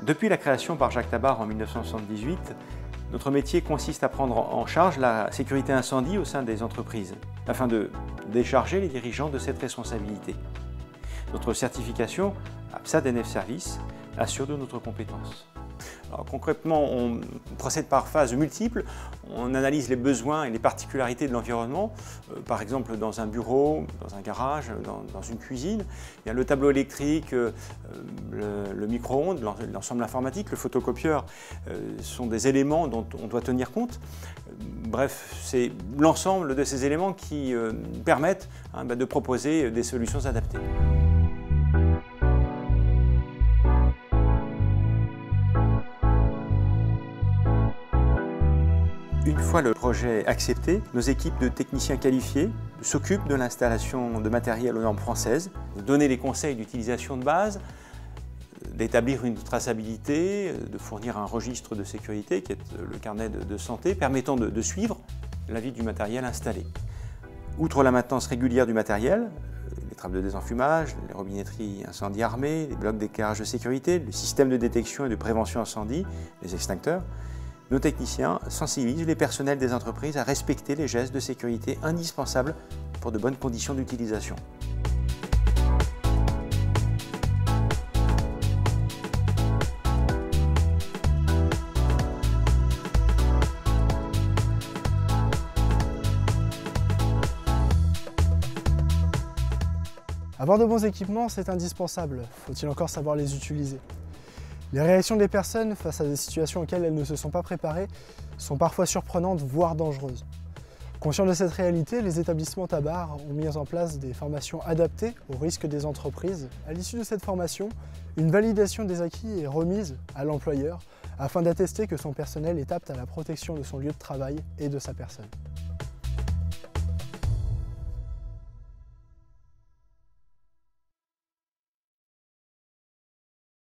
Depuis la création par Jacques Tabar en 1978, notre métier consiste à prendre en charge la sécurité incendie au sein des entreprises, afin de décharger les dirigeants de cette responsabilité. Notre certification APSA-DNF Service assure de notre compétence. Alors, concrètement, on procède par phases multiples. On analyse les besoins et les particularités de l'environnement. Par exemple, dans un bureau, dans un garage, dans une cuisine. Il y a le tableau électrique, le micro-ondes, l'ensemble informatique, le photocopieur sont des éléments dont on doit tenir compte. Bref, c'est l'ensemble de ces éléments qui permettent de proposer des solutions adaptées. Une fois le projet accepté, nos équipes de techniciens qualifiés s'occupent de l'installation de matériel aux normes françaises, de donner les conseils d'utilisation de base, d'établir une traçabilité, de fournir un registre de sécurité qui est le carnet de santé permettant de suivre la vie du matériel installé. Outre la maintenance régulière du matériel, les trappes de désenfumage, les robinetteries incendie armées, les blocs d'éclairage de sécurité, le système de détection et de prévention incendie, les extincteurs, nos techniciens sensibilisent les personnels des entreprises à respecter les gestes de sécurité indispensables pour de bonnes conditions d'utilisation. Avoir de bons équipements, c'est indispensable. Faut-il encore savoir les utiliser? Les réactions des personnes face à des situations auxquelles elles ne se sont pas préparées sont parfois surprenantes, voire dangereuses. Conscients de cette réalité, les établissements Tabar ont mis en place des formations adaptées aux risques des entreprises. À l'issue de cette formation, une validation des acquis est remise à l'employeur afin d'attester que son personnel est apte à la protection de son lieu de travail et de sa personne.